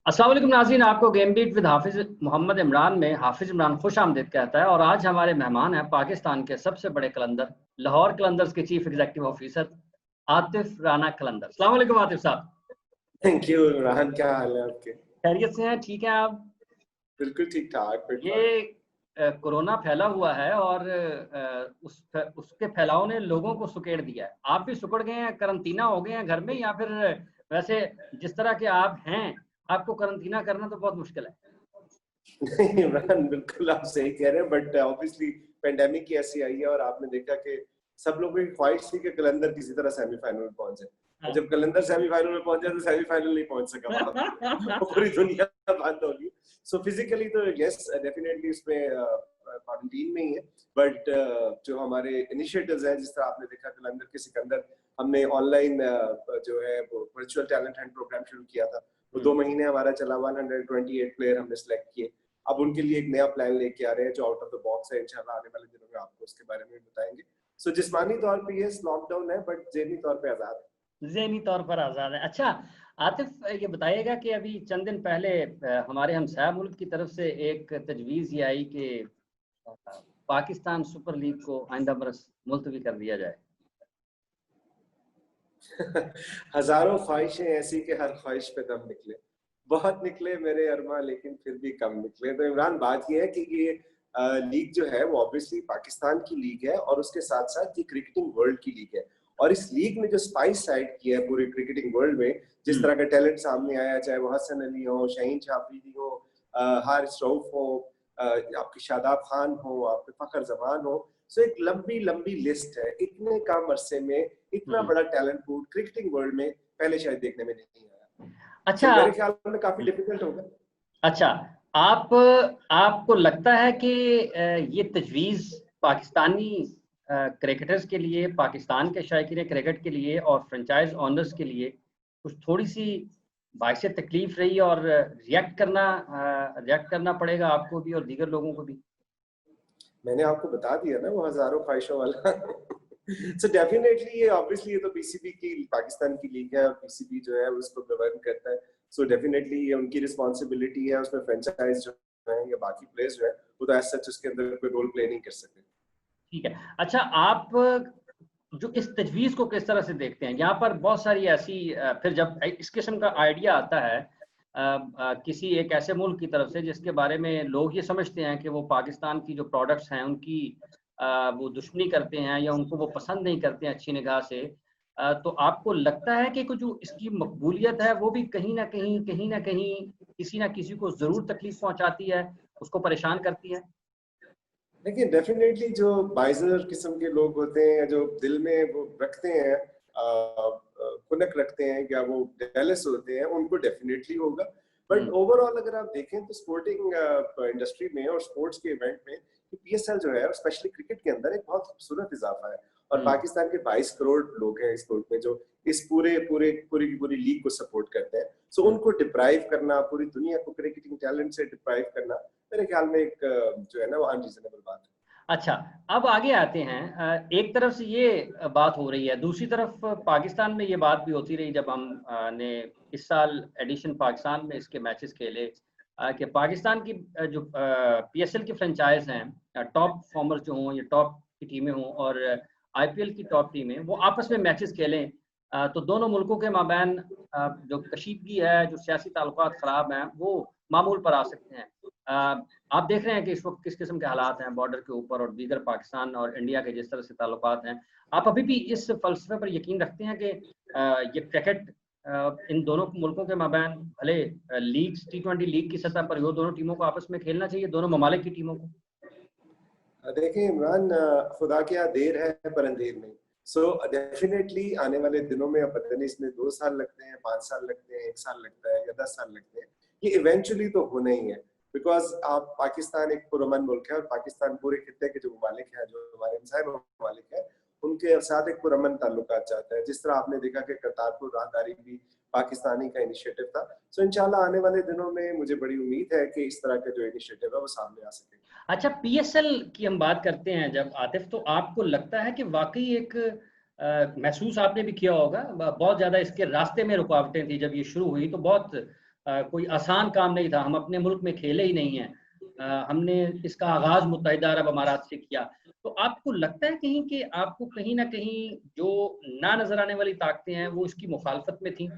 अस्सलाम वालेकुम नाज़रीन, आपको गेम बीट विद हाफिज मोहम्मद इमरान में हाफिज इमरान खुश आमदीद कहता है। और आज हमारे मेहमान हैं पाकिस्तान के सबसे बड़े कलंदर, लाहौर कलंदर्स के chief executive officer Atif Rana Qalandar. अस्सलाम वालेकुम आतिफ साहब। थैंक यू इमरान, क्या हाल है आपके? खैरियत से हैं? ठीक हैं आप? बिल्कुल ठीक ठाक। ये कोरोना फैला हुआ है और उसके फैलाव ने लोगों को सुकेड़ दिया है। आप भी सुकड़ गए हैं, करंटीना हो गए हैं घर में, या फिर वैसे जिस तरह के आप हैं आपको करंटीना करना तो बहुत मुश्किल है? नहीं इमरान, बिल्कुल आप सही कह रहे हैं, बट ऑब्वियसली पेंडेमिक की ऐसी आई है और आपने देखा कि सब लोगों की ख्वाहिश थी कि कलंदर किसी तरह सेमीफाइनल में पहुंच जाए। हाँ। जब कलंदर सेमीफाइनल में पहुंच जाए तो सेमीफाइनल नहीं पहुंच सका वहां पूरी दुनिया बंद होगी। सो फिजिकली तो यस डेफिनेटली इसमें क्वारंटीन में ही है, बट जो हमारे इनिशिएटिव्स हैं, जिस तरह आपने देखा कलंदर के सिकंदर, हमने ऑनलाइन जो है वो वर्चुअल टैलेंट हंट प्रोग्राम शुरू किया था। वो 2 महीने हमारा चला, 128 प्लेयर हमने सिलेक्ट किए। अब उनके लिए एक नया प्लान लेके आ रहे हैं जो आउट ऑफ द बॉक्स है। इंशाल्लाह आने वाले दिनों में आपको उसके बारे में बताएंगे। सो जिस्मानी तौर पे ये लॉकडाउन है, बट ज़हनी तौर पे आजाद है। ज़हनी तौर पर आज़ाद है। अच्छा आतिफ, ये बताइएगा कि अभी चंद दिन पहले हमारे हमसाया मुल्क की तरफ से एक तजवीज़ ये आई कि पाकिस्तान सुपर लीग को आइंदा बरस मुलतवी कर दिया जाए। हजारों ख्वाहिशें ऐसी कि हर ख्वाहिश पे दम निकले। बहुत निकले मेरे अरमा, लेकिन फिर भी कम निकले। तो इमरान, बात ये है कि ये लीग जो है वो ऑब्वियसली पाकिस्तान की लीग है और उसके साथ साथ ये क्रिकेटिंग वर्ल्ड की लीग है। और इस लीग में जो स्पाइस साइड की है पूरे क्रिकेटिंग वर्ल्ड में, जिस तरह का टैलेंट सामने आया, चाहे वो हसन अली हो, शाहीन शाफरी हो, हारिस रऊफ हो, आपके शादाब खान हो, आपके फखर जमान हो, सो एक लंबी लंबी लिस्ट है। इतने कम अरसे में इतना बड़ा टैलेंट पूल क्रिकेटिंग वर्ल्ड में पहले शायद देखने में नहीं आया। अच्छा, मेरे ख्याल में काफी डिफिकल्ट होगा। अच्छा, आपको लगता है कि ये तजवीज़ पाकिस्तानी क्रिकेटर्स के लिए, पाकिस्तान के शायकीन क्रिकेट के लिए और फ्रेंचाइज ओनर्स के लिए कुछ थोड़ी सी बाइस तकलीफ रही, और रिएक्ट करना पड़ेगा आपको भी और दीगर लोगों को भी? मैंने आपको बता दिया ना वो हजारों ख्वाहिशों वाला। सो डेफिनेटली ये ऑब्वियसली ये तो पीसीबी की, पाकिस्तान की लीग है और पीसीबी जो है उसको गवर्न करता है। सो डेफिनेटली ये उनकी रिस्पांसिबिलिटी है। उसमें फ्रेंचाइज जो है या बाकी प्लेयर्स जो है वो तो एज सच उसके अंदर कोई रोल प्ले नहीं कर सकते। ठीक है। अच्छा, आप जो इस तजवीज़ को किस तरह से देखते हैं? यहाँ पर बहुत सारी ऐसी फिर जब इस किस्म का आइडिया आता है किसी एक ऐसे मुल्क की तरफ से जिसके बारे में लोग ये समझते हैं कि वो पाकिस्तान की जो प्रोडक्ट्स हैं उनकी वो दुश्मनी करते हैं या उनको वो पसंद नहीं करते हैं अच्छी निगाह से, तो आपको लगता है कि कुछ जो इसकी मकबूलियत है वो भी कहीं ना कहीं किसी ना किसी को ज़रूर तकलीफ पहुंचाती है, उसको परेशान करती है? देखिए डेफिनेटली जो बाइजर किस्म के लोग होते हैं या जो दिल में वो रखते हैं, खुनक रखते हैं या वो जेलस होते हैं, उनको डेफिनेटली होगा। बट ओवरऑल अगर आप देखें तो स्पोर्टिंग इंडस्ट्री में और स्पोर्ट्स के इवेंट में पीएसएल जो है स्पेशली क्रिकेट के अंदर एक बहुत खूबसूरत इजाफा है। और पाकिस्तान के 22 करोड़ लोग हैं इस मुल्क में जो इस पूरी की पूरी लीग को सपोर्ट करते हैं। सो उनको डिप्राइव करना, पूरी दुनिया को क्रिकेटिंग टैलेंट से डिप्राइव करना, मेरे ख्याल में एक जो है ना वो अनरीजनेबल बात है। अच्छा, अब आगे आते हैं। एक तरफ से ये बात हो रही है, दूसरी तरफ पाकिस्तान में ये बात भी होती रही जब हम ने इस साल एडिशन पाकिस्तान में इसके मैचेस खेले कि पाकिस्तान की जो पीएसएल की फ्रेंचाइज हैं, टॉप परफॉर्मर्स जो हों या टॉप की टीमें हों और आईपीएल की टॉप टीमें, वो आपस में मैचेस खेलें तो दोनों मुल्कों के माबैन जो कशीदगी है, जो सियासी ताल्लुकात ख़राब हैं, वो मामूल पर आ सकते हैं। आप देख रहे हैं कि इस वक्त किस किस्म के हालात हैं बॉर्डर के ऊपर और दीगर पाकिस्तान और इंडिया के जिस तरह से ताल्लुकात हैं। आप अभी भी इस फलसफे पर यकीन रखते हैं कि ये क्रिकेट इन दोनों मुल्कों के माबैन भले लीग T20 लीग की सतह पर हो, दोनों टीमों को आपस में खेलना चाहिए, दोनों ममालिक की टीमों को? देखिए इमरान, खुदा क्या देर है पर अंधेर नहीं। सो डेफिनेटली आने वाले दिनों में, अब पता नहीं इसमें 2 साल लगते हैं, 5 साल लगते हैं, 1 साल लगता है या 10 साल लगते हैं, ये इवेंचुअली तो होना ही है। बिकॉज आप पाकिस्तान एक पुरअमन मुल्क है और पाकिस्तान पूरे खित्ते के जो ममालिक हैं, जो हमारे हमसाए ममालिक हैं, उनके साथ एक पुरअमन ताल्लुकात चाहता है। जिस तरह आपने देखा कि करतारपुर राहदारी भी पाकिस्तानी का इनिशिएटिव था। सो इंशाल्लाह आने वाले दिनों में मुझे बड़ी उम्मीद है कि इस तरह का जो इनिशिएटिव है वो सामने आ सके। अच्छा, पीएसएल की हम बात करते हैं जब आतिफ, तो आपको लगता है कि वाकई एक महसूस आपने भी किया होगा, बहुत ज़्यादा इसके रास्ते में रुकावटें थी जब ये शुरू हुई, तो बहुत कोई आसान काम नहीं था, हम अपने मुल्क में खेले ही नहीं हैं। हमने इसका आगाज़ मुत्तहिदा अरब अमारात से किया। तो आपको लगता है कहीं कि आपको कहीं न कहीं जो ना नज़र आने वाली ताकतें हैं, वो इसकी मुखालफत में थीं?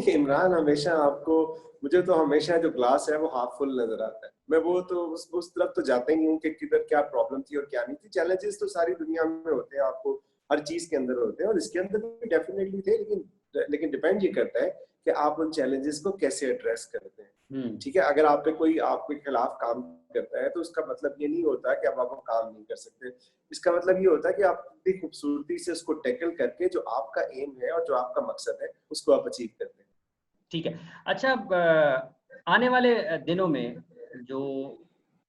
इमरान हमेशा आपको, मुझे तो हमेशा जो ग्लास है वो हाफ फुल नजर आता है। मैं वो तो उस तरफ तो जाता ही नहीं हूँ कि किधर क्या प्रॉब्लम थी और क्या नहीं थी। चैलेंजेस तो सारी दुनिया में होते हैं, आपको हर चीज के अंदर होते हैं और इसके अंदर भी डेफिनेटली थे, लेकिन डिपेंड ये करता है कि आप उन चैलेंजेस को कैसे एड्रेस करते हैं। ठीक है, अगर आप पे कोई आपके खिलाफ काम करता है तो उसका मतलब ये नहीं होता कि अब आप वो काम नहीं कर सकते। इसका मतलब ये होता है कि आप इतनी खूबसूरती से उसको टैकल करके जो आपका एम है और जो आपका मकसद है उसको आप अचीव करते हैं। ठीक है। अच्छा, आने वाले दिनों में जो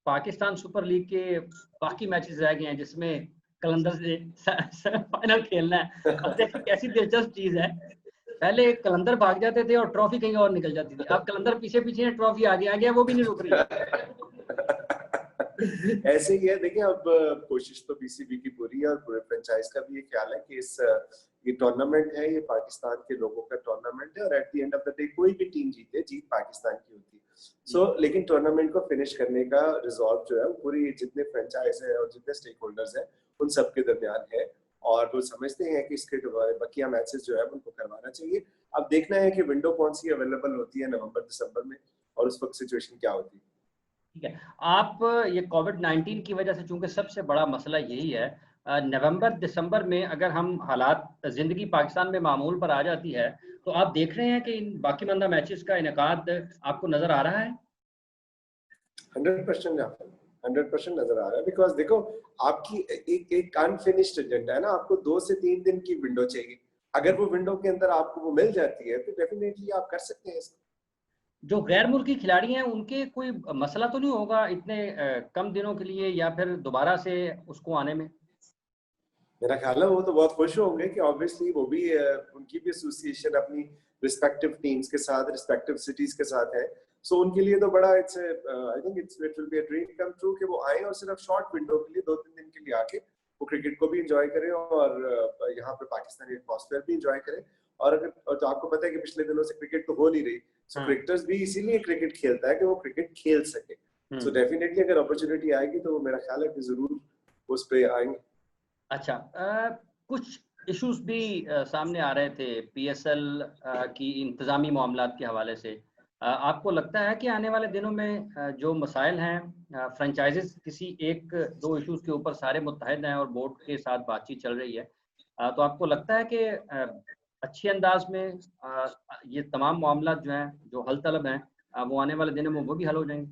पाकिस्तान सुपर लीग के बाकी मैचेस रह गए हैं जिसमें कलंदर से फाइनल खेलना है। अब देखिए कैसी दिलचस्प चीज़ है। पहले कलंदर भाग जाते थे और ट्रॉफी कहीं और निकल जाती थी। अब कलंदर पीछे-पीछे है, ट्रॉफी आगे आ गया, वो भी नहीं रुक रही है। ऐसे ही है। देखिए, अब कोशिश तो बीसीबी की पूरी है और पूरे फ्रेंचाइज का भी ये ख्याल है कि ये टूर्नामेंट है, ये पाकिस्तान के लोगों का टूर्नामेंट है और at the end of the day कोई भी टीम जीते, जीत पाकिस्तान की होती है। लेकिन टूर्नामेंट को फिनिश करने का रिजॉल्व जो है वो पूरी जितने फ्रेंचाइज है और जितने स्टेक होल्डर्स हैं उन सबके दरमियान है और वो समझते हैं कि इसके बकिया मैचेस जो है उनको करवाना चाहिए। अब देखना है कि विंडो कौन सी अवेलेबल होती है नवंबर दिसंबर में और उस वक्त सिचुएशन क्या होती है। ठीक है। आप ये कोविड-19 की वजह से, चूँकि सबसे बड़ा मसला यही है, नवंबर-दिसंबर में अगर हम हालात ज़िंदगी पाकिस्तान में मामूल पर आ जाती है, तो आप देख रहे हैं कि इन बाकी-मानदा मैचेस का इनेकाद आपको नज़र आ रहा है? 100% 100% नजर आ रहा है। बिकॉज देखो, आपकी एक अनफिनिश्ड एजेंडा है ना, आपको 2 से 3 दिन की विंडो चाहिए। अगर वो विंडो के अंदर आपको वो मिल जाती है तो डेफिनेटली आप कर सकते हैं इसको। जो गैर मुल्की खिलाड़ी हैं, उनके कोई मसला तो नहीं होगा इतने कम दिनों के लिए या फिर दोबारा से उसको आने में? मेरा ख्याल है वो तो बहुत खुश होंगे कि ऑब्वियसली वो भी उनकी भी एसोसिएशन अपनी रिस्पेक्टिव टीम्स के साथ, रिस्पेक्टिव सिटीज के साथ है। सो उनके लिए तो बड़ा I think it will be a dream come true कि वो आए और सिर्फ शॉर्ट विंडो के लिए 2-3 दिन के लिए आके वो क्रिकेट को भी एंजॉय करें और यहाँ पे पाकिस्तानी एटमॉस्फेयर भी एंजॉय करें। और तो आपको पता है कि पिछले दिनों से क्रिकेट तो हो नहीं रही, सो क्रिकेटर्स भी इसीलिए क्रिकेट खेलता है कि वो क्रिकेट खेल सके। सो डेफिनेटली अगर अपॉर्चुनिटी आएगी तो मेरा ख्याल है कि जरूर उस पे आएंगे। अच्छा, कुछ इश्यूज भी सामने आ रहे थे पीएसएल की इंतज़ामी मामलात के हवाले से। आपको लगता है कि आने वाले दिनों में जो मसाइल हैं, फ्रेंचाइज़ीज़ किसी 1-2 इश्यूज़ के ऊपर सारे मुत्तहिद हैं और बोर्ड के साथ बातचीत चल रही है। तो आपको लगता है कि अच्छे अंदाज़ में ये तमाम मामलात जो हैं, जो हल तलब हैं, वो आने वाले दिनों में वो भी हल हो जाएँगे?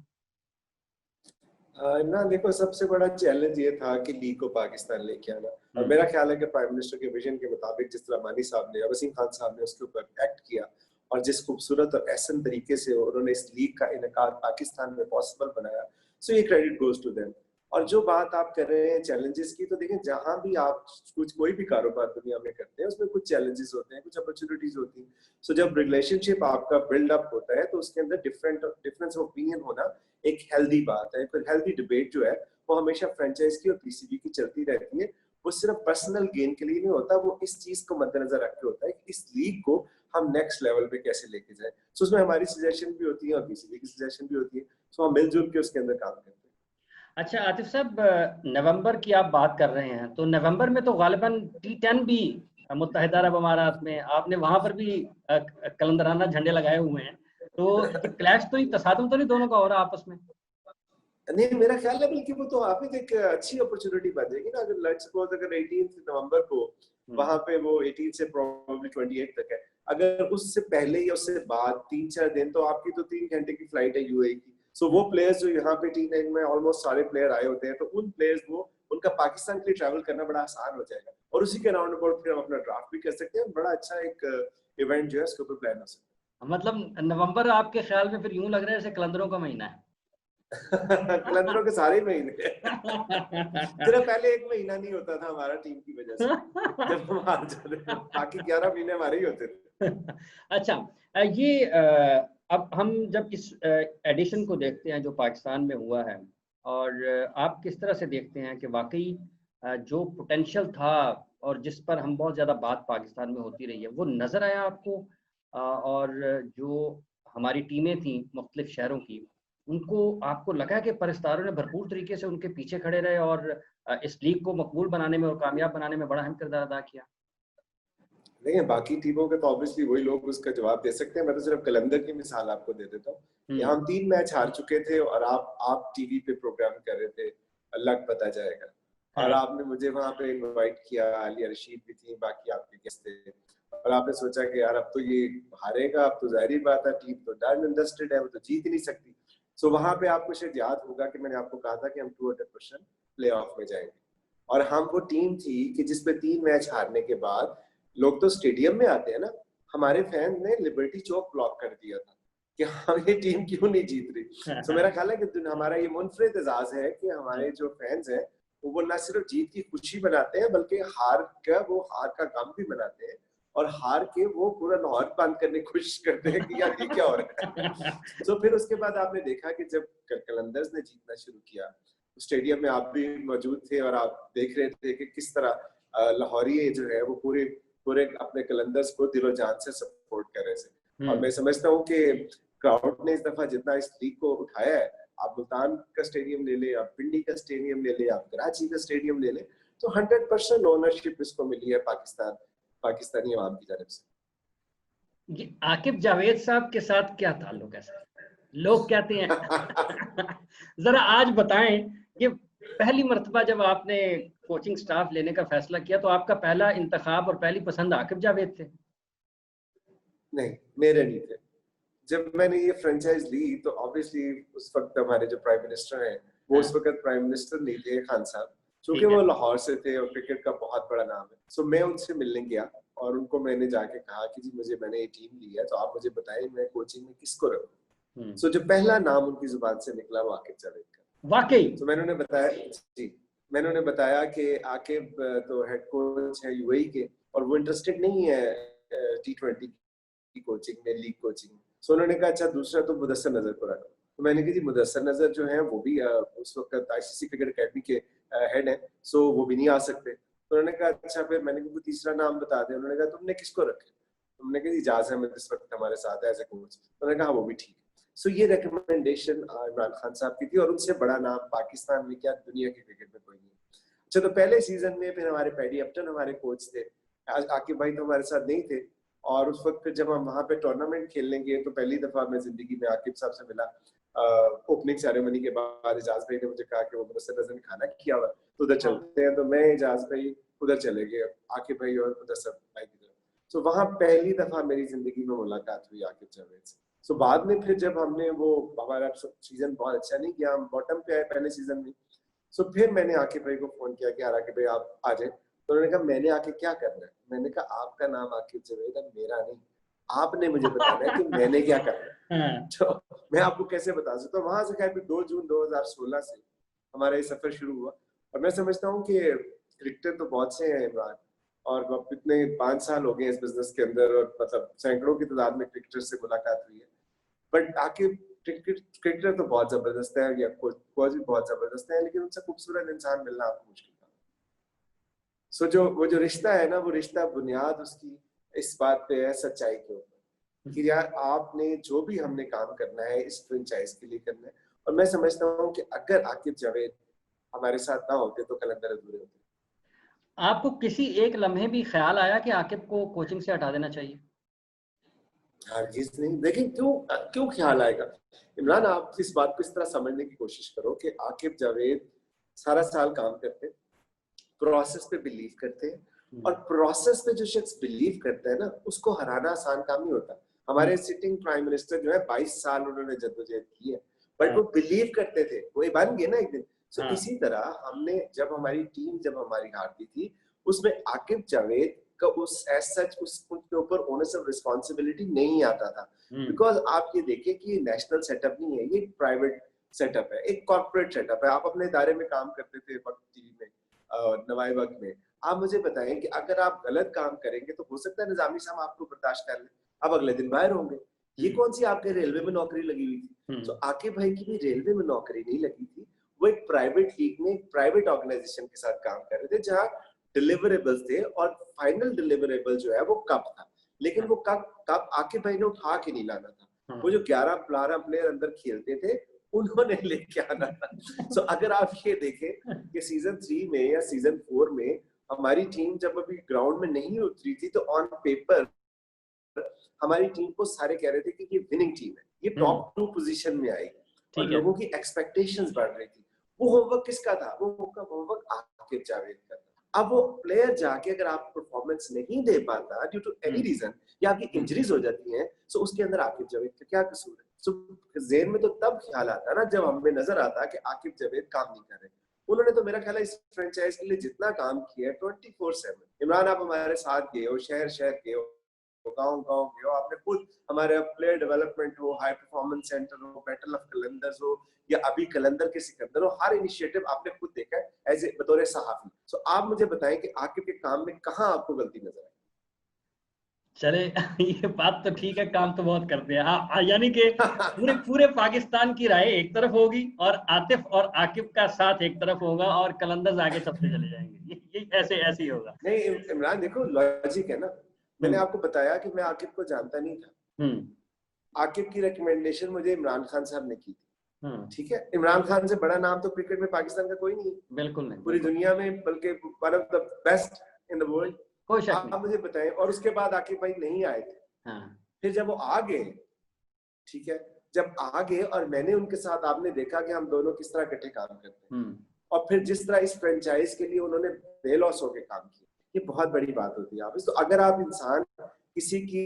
ना देखो, सबसे बड़ा चैलेंज ये था कि लीग को पाकिस्तान लेके आना और मेरा ख्याल है कि प्राइम मिनिस्टर के विजन के मुताबिक जिस तरह मानी साहब ने, वसीम खान साहब ने उसके ऊपर एक्ट किया और जिस खूबसूरत और एहसन तरीके से उन्होंने इस लीग का इनकार पाकिस्तान में पॉसिबल बनाया, सो ये क्रेडिट गोज टू देम। और जो बात आप कर रहे हैं चैलेंजेस की, तो देखें जहां भी आप कोई भी कारोबार दुनिया में करते हैं उसमें कुछ चैलेंजेस होते हैं, कुछ अपॉर्चुनिटीज होती हैं। सो जब रिलेशनशिप आपका बिल्डअप होता है तो उसके अंदर डिफरेंस ऑफ ओपिनियन होना एक हेल्दी बात है। फिर हेल्दी डिबेट जो है वो हमेशा फ्रेंचाइज की और पीसीबी की चलती रहती है। वो सिर्फ पर्सनल गेन के लिए नहीं होता, वो इस चीज को मद्देनजर रख के होता है कि इस लीग को हम नेक्स्ट लेवल पे कैसे लेके जाए। सो उसमें हमारी सजेशन भी होती है और पीसीबी की सजेशन भी होती है। सो हम मिलजुल के उसके अंदर काम करते हैं। अच्छा आतिफ साहब, नवंबर की आप बात कर रहे हैं, तो नवंबर में तो गालिबन T10 भी मुत्तहिदा अरब अमारात में, आपने वहां पर भी कलंदराना झंडे लगाए हुए हैं, तो ये क्लैश तो, ये तसादुम तो नहीं दोनों का हो रहा आपस में? नहीं, मेरा ख्याल है बल्कि वो तो आप ही एक अच्छी अपॉर्चुनिटी बन जाएगी ना। अगर लेट्स सपोज अगर 18 नवंबर को वहां पे वो 18 से प्रोबेबली 28 तक है, अगर उससे पहले या उससे बाद 3-4 दिन, तो आपकी तो 3 घंटे की फ्लाइट है यूएई की। सो वो प्लेयर्स जो यहाँ पे टीम में ऑलमोस्ट सारे प्लेयर आए होते हैं, तो उन प्लेयर्स को उनका पाकिस्तान के लिए ट्रैवल करना बड़ा आसान हो जाएगा और उसी के राउंड अबाउट फिर हम अपना ड्राफ्ट भी कर सकते हैं। बड़ा अच्छा एक इवेंट जो है उसके ऊपर प्लान हो सकता है। मतलब नवंबर आपके ख्याल में फिर यूं लग रहा है जैसे कलंदरों का महीना है। कलंदरों के सारे महीने सिर्फ पहले एक महीना नहीं होता था हमारा टीम की वजह से, जब हम हार जाते थे, बाकी 11 महीने हमारे ही होते थे। अच्छा, ये अब हम जब इस एडिशन को देखते हैं जो पाकिस्तान में हुआ है, और आप किस तरह से देखते हैं कि वाकई जो पोटेंशियल था और जिस पर हम बहुत ज़्यादा बात पाकिस्तान में होती रही है, वो नज़र आया आपको और जो हमारी टीमें थी मुख्तलिफ शहरों की, उनको आपको लगा कि परस्तारों ने भरपूर तरीके से उनके पीछे खड़े रहे और इस लीग को मकबूल बनाने में और कामयाब बनाने में बड़ा अहम किरदार अदा किया? नहीं, बाकी टीमों के तो ऑब्वियसली वही लोग उसका जवाब दे सकते हैं। मैं तो सिर्फ कलंदर की मिसाल आपको दे देता हूँ। यहाँ हम 3 मैच हार चुके थे और आप टीवी पे प्रोग्राम कर रहे थे, लक पता जाएगा। और आपने मुझे वहाँ पे इनवाइट किया, आलिया रशीद भी थी, बाकी आपके गेस्ट थे। और आपने सोचा कि यार अब तो ये हारेगा, अब तो ज़ाहिर बात है, टीम तो डन एंड डस्टेड है, वो तो जीत ही नहीं सकती। सो वहाँ पे आपको शायद याद होगा कि मैंने आपको कहा था कि हम 200% प्लेऑफ में जाएंगे। और हम वो टीम थी कि जिसपे 3 मैच हारने के बाद लोग तो स्टेडियम में आते हैं ना, हमारे फैन ने लिबर्टी चौक ब्लॉक कर दिया था कि हाँ ये टीम क्यों नहीं जीत रही। तो मेरा ख्याल है कि हमारा ये मुनफरिद एजाज है कि हमारे जो फैंस हैं वो ना सिर्फ जीत की खुशी मनाते हैं बल्कि हार का गम भी मनाते हैं, और हार के वो पूरा लाहौर बंद करने की कोशिश करते हैं कि यार ये क्या हो रहा है। तो फिर उसके बाद आपने देखा कि जब कलंदर्स ने जीतना शुरू किया, स्टेडियम में आप भी मौजूद थे और आप देख रहे थे कि किस तरह लाहौरी जो है वो पूरे अपने कलंदर्स को दिलो जान से सपोर्ट कर रहे थे। और मैं समझता हूँ कि क्राउड ने इस दफा जितना इस लीग को उठाया है, आप मुल्तान का स्टेडियम ले ले, आप पिंडी का स्टेडियम ले ले, आप कराची का स्टेडियम ले ले, तो 100% ओनरशिप इसको मिली है पाकिस्तानी अवाम की तरफ से। आकिब जावेद साहब के साथ क्या ताल्लुक है सर? लोग कहते हैं जरा आज बताएं कि पहली मर्तबा जब आपने कोचिंग स्टाफ लेने का फैसला किया तो आपका पहला इंतखाब और पहली पसंद आकिब जावेद थे? नहीं, मेरे नहीं थे। जब मैंने ये फ्रेंचाइज ली तो ऑब्वियसली उस वक्त हमारे जो प्राइम मिनिस्टर हैं वो उस वक्त प्राइम मिनिस्टर नहीं थे, खान साहब, क्योंकि वो लाहौर से थे और क्रिकेट का बहुत बड़ा नाम है। सो मैं उनसे मिलने गया और उनको मैंने जाके कहा कि जी मैंने ये टीम ली है, तो आप मुझे बताएं मैं कोचिंग में किसको रखूं। सो जो पहला नाम उनकी जुबान से निकला वो आकिब जावेद का। वाकई? तो मैंने उन्हें बताया, जी मैंने उन्हें बताया कि आकिब तो हेड कोच है यूएई के और वो इंटरेस्टेड नहीं है T20 की कोचिंग में, लीग कोचिंग। सो उन्होंने कहा अच्छा दूसरा तो मुदस्सर नजर को रखो। तो मैंने कहा जी मुदस्सर नजर जो है वो भी उस वक्त आईसीसी क्रिकेट अकेडमी के हेड हैं, सो वो भी नहीं आ सकते। तो उन्होंने कहा अच्छा, फिर मैंने कहा तीसरा नाम बता दें। उन्होंने कहा तुमने किसको रखे? तुमने कहा इजाज अहमद इस वक्त हमारे साथ है एज ए कोच। उन्होंने कहा वो भी ठीक है। सो ये रिकमेंडेशन इमरान खान साहब की थी और उनसे बड़ा नाम पाकिस्तान में क्या दुनिया के क्रिकेट में कोई नहीं। अच्छा, तो पहले सीजन में फिर हमारे पैडी अपटन हमारे कोच थे, आकिब भाई तो हमारे साथ नहीं थे। और उस वक्त जब हम वहाँ पे टूर्नामेंट खेलने गए तो पहली दफा मैं जिंदगी में आकिब साहब से मिला। ओपनिंग सेरेमनी के बाद एजाज भाई ने मुझे कहा कि वो मुदस्सर नजर ने खाना किया हुआ तो उधर चलते हैं। तो मैं एजाज भाई उधर चले गए, आकिब भाई और मुदस्सर भाई की तरफ। तो वहाँ पहली दफा मेरी जिंदगी में मुलाकात हुई आकिब जावेद से। सो बाद में फिर जब हमने वो हमारा सीजन बहुत अच्छा नहीं गया, हम बॉटम पे आए पहले सीजन में। सो फिर मैंने आकिब भाई को फोन किया कि यार आकिब भाई आप आ जाए। तो उन्होंने कहा मैंने आके क्या करना है? मैंने कहा आपका नाम आकिब जावेद है, मेरा नहीं। आपने मुझे बताना है कि मैंने क्या करना है। तो मैं आपको कैसे बता सकता हूँ। वहां से खैर 2 जून 2016 से हमारा ये सफर शुरू हुआ। और मैं समझता हूँ कि क्रिकेटर तो बहुत से हैं इमरान, और इतने 5 साल हो गए इस बिजनेस के अंदर और मतलब सैकड़ों की तादाद में क्रिकेटर से मुलाकात हुई है। बट आकिब क्रिकेटर तो बहुत जबरदस्त है, या कोच भी बहुत जबरदस्त है, लेकिन उनसे खूबसूरत इंसान मिलना आपको मुश्किल था। सो वो जो रिश्ता है ना, वो रिश्ता बुनियाद उसकी इस बात पे है, सच्चाई के ऊपर, कि यार आपने जो भी हमने काम करना है इस फ्रेंचाइज के लिए करना है। और मैं समझता हूँ कि अगर आकिब जावेद हमारे साथ ना होते तो कलंदर अधूरे होते। आपको किसी एक लम्हे भी ख्याल आया कि आकिब को कोचिंग से हटा देना चाहिए? हरगिज़ नहीं। देखिए क्यों ख्याल आएगा इमरान, आप इस बात को इस तरह समझने की कोशिश करो कि आकिब जावेद सारा साल काम करते, प्रोसेस पे बिलीव करते हैं, और प्रोसेस पे जो शख्स बिलीव करता है ना उसको हराना आसान काम नहीं होता। हमारे सिटिंग प्राइम मिनिस्टर जो है 22 साल उन्होंने जद्दोजहद की है, बट वो बिलीव करते थे, वो बन गए ना एक दिन। सो इसी तरह हमने जब हमारी टीम हारती थी उसमें आकिब जावेद का उसके ऊपर ओनरशिप रिस्पॉन्सिबिलिटी नहीं आता था। बिकॉज आप ये देखिए कि ये नेशनल सेटअप नहीं है, ये प्राइवेट सेटअप है, एक कॉर्पोरेट सेटअप है। आप अपने इदारे में काम करते थे वक्त टीवी में, नवाई वक्त में। आप मुझे बताएं कि अगर आप गलत काम करेंगे तो हो सकता है निजामी साहब आपको बर्दाश्त कर ले, आप अगले दिन बाहर होंगे। ये कौन सी आपके रेलवे में नौकरी लगी हुई थी? तो आकिब भाई की भी रेलवे में नौकरी नहीं लगी थी, वो एक प्राइवेट लीग में एक प्राइवेट ऑर्गेनाइजेशन के साथ काम कर रहे थे जहाँ डिलीवरेबल्स थे, और फाइनल डिलीवरेबल जो है वो कब था। लेकिन वो कब आकिब भाई ने उठा के नहीं लाना था। वो जो 11-12 प्लेयर अंदर खेलते थे उन्होंने लेके आना था। सो अगर आप ये देखें कि सीजन 3 में या सीजन 4 में हमारी टीम जब अभी ग्राउंड में नहीं उतरी थी तो ऑन पेपर हमारी टीम को सारे कह रहे थे कि ये विनिंग टीम है, ये टॉप 2 पोजीशन में आएगी और लोगों की एक्सपेक्टेशंस बढ़ रही थी। वो होमवर्क किसका था? वो होमवर्क आकिब जावेद का था। अब वो प्लेयर जाके अगर आप परफॉर्मेंस नहीं दे पाता ड्यू टू एनी रीजन या आपकी इंजरीज हो जाती हैं, सो उसके अंदर आकिब जावेद का क्या कसूर है? सो ज़हन में तो तब ख्याल आता ना जब हमें नजर आता कि आकिब जावेद काम नहीं कर रहे। उन्होंने तो मेरा ख्याल है इस फ्रेंचाइज के लिए जितना काम किया है 24/7। इमरान आप हमारे साथ गए हो, शहर गए हो, गांव गए हो, आपने खुद हमारे प्लेयर डेवलपमेंट हो, हाई परफॉर्मेंस सेंटर हो, बैटल ऑफ कलंदर्स हो या अभी कलंदर के सिकंदर हो, हर इनिशिएटिव आपने खुद देखा है एज ए बतौर सहाफी। सो आप मुझे बताएं कि आकिब के काम में कहाँ आपको गलती नजर आई? चले ये बात तो ठीक है, काम तो बहुत करते हैं। हाँ, यानी कि पूरे पाकिस्तान की राय एक तरफ होगी और आतिफ और आकिब का साथ एक तरफ होगा और कलंदर्स आगे चलते चले जाएंगे। ये ऐसे ही होगा। नहीं इमरान देखो लॉजिक है ना, मैंने आपको बताया कि मैं आकिब को जानता नहीं था। आकिब की रिकमेंडेशन मुझे इमरान खान साहब ने की थी। ठीक है, इमरान खान से बड़ा नाम तो क्रिकेट में पाकिस्तान का कोई नहीं है, बिल्कुल नहीं, पूरी दुनिया में, बल्कि one of the best in the world. कोई शक नहीं। आप मुझे बताएं, और उसके बाद आकिब भाई नहीं आए थे। फिर जब वो आ गए, ठीक है, जब आ गए और मैंने उनके साथ, आपने देखा कि हम दोनों किस तरह इकट्ठे काम करते हैं और फिर जिस तरह इस फ्रेंचाइज के लिए उन्होंने बेलॉस होकर काम किया, ये बहुत बड़ी बात होती है। आप तो अगर आप इंसान किसी की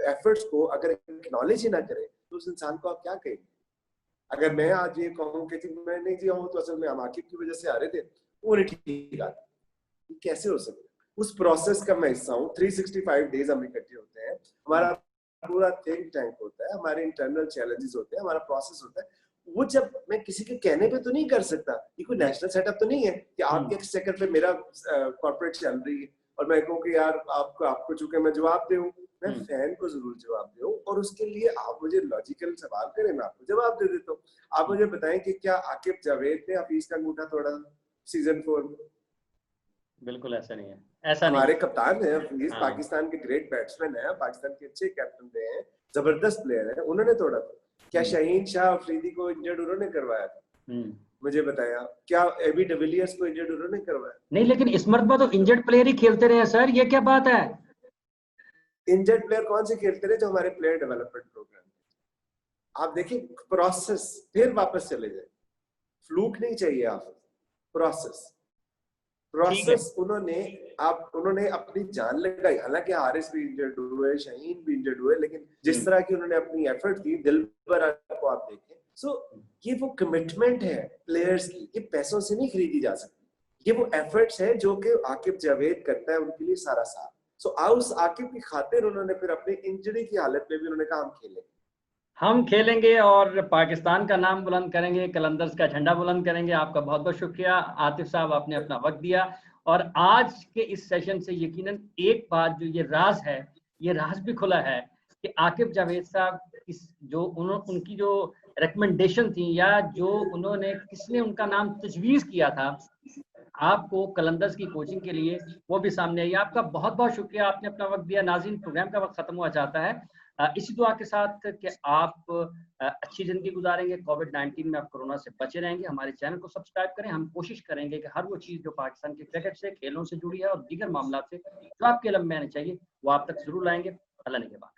एफर्ट्स को अगर एक्नॉलेज ही ना करें तो उस इंसान को आप क्या कहेंगे? अगर मैं आज ये कहूँ कि मैं नहीं जी हूँ तो असल में हम आकिब की वजह से आ रहे थे, वो नहीं ठीक है, कैसे हो सकता है? उस प्रोसेस का मैं हिस्सा हूँ। 365 डेज हम इकट्ठे होते हैं, हमारा पूरा थिंक टैंक होता है, हमारे इंटरनल चैलेंजेस होते हैं, हमारा प्रोसेस होता है। वो जब मैं किसी के कहने पे तो नहीं कर सकता, ये कोई नेशनल सेटअप तो नहीं है कि आपके सेकंड पे मेरा कॉर्पोरेट चल रही है और मैं कहूँ कि यार आपको चूंकि मैं जवाब दूं, मैं फैन को जरूर जवाब दूं और उसके लिए आप मुझे लॉजिकल सवाल करें, मैं आपको जवाब दे देता हूँ। आप मुझे बताएं कि क्या आकिब जावेद ने हफीज का अंगूठा तोड़ा सीजन 4 में? बिल्कुल ऐसा नहीं है, ऐसा हमारे नहीं। कप्तान है हफीज, पाकिस्तान के ग्रेट बैट्समैन है, पाकिस्तान के अच्छे कैप्टन रहे हैं, जबरदस्त प्लेयर है, उन्होंने तोड़ा था। क्या शाहीन शाह अफरीदी को इंजर्ड उन्होंने करवाया था? मुझे बताया, क्या एबी डिविलियर्स को इंजर्ड उन्होंने करवाया? नहीं, लेकिन इस मरतबा तो इंजर्ड प्लेयर ही खेलते रहे सर, ये क्या बात है? इंजर्ड प्लेयर कौन से खेलते रहे? जो हमारे प्लेयर डेवलपमेंट प्रोग्राम। आप देखिए प्रोसेस, फिर वापस चले जाए, फ्लूक नहीं चाहिए आप, प्रोसेस उन्होंने अपनी जान लगाई। हालांकि हारिस भी इंजर्ड हुए, शाहीन भी इंजर्ड हुए, लेकिन जिस तरह की उन्होंने अपनी एफर्ट दी, दिलबर को आप देखें। सो ये वो कमिटमेंट है प्लेयर्स की, ये पैसों से नहीं खरीदी जा सकती। ये वो एफर्ट्स है जो कि आकिब जावेद करता है उनके लिए सारा साथ। सो उस आकिब की खातिर उन्होंने फिर अपनी इंजरी की हालत में भी उन्होंने कहा हम खेलेंगे और पाकिस्तान का नाम बुलंद करेंगे, कलंदर्स का झंडा बुलंद करेंगे। आपका बहुत बहुत शुक्रिया आतिफ साहब, आपने अपना वक्त दिया और आज के इस सेशन से यकीनन एक बात जो ये राज है, ये राज भी खुला है कि आकिब जावेद साहब उनकी जो रिकमेंडेशन थी या जो उन्होंने, किसने उनका नाम तजवीज़ किया था आपको कलंदर्स की कोचिंग के लिए, वो भी सामने आई। आपका बहुत बहुत शुक्रिया, आपने अपना वक्त दिया। नाज़रीन, प्रोग्राम का वक्त खत्म हुआ चाहता है, इसी दुआ के साथ कि आप अच्छी ज़िंदगी गुजारेंगे, कोविड-19 में आप कोरोना से बचे रहेंगे। हमारे चैनल को सब्सक्राइब करें। हम कोशिश करेंगे कि हर वो चीज़ जो पाकिस्तान के क्रिकेट से, खेलों से जुड़ी है और दीगर मामला से जो आपके इल्म में आनी चाहिए, वो आप तक जरूर लाएंगे। अल्लाह ने के बाद।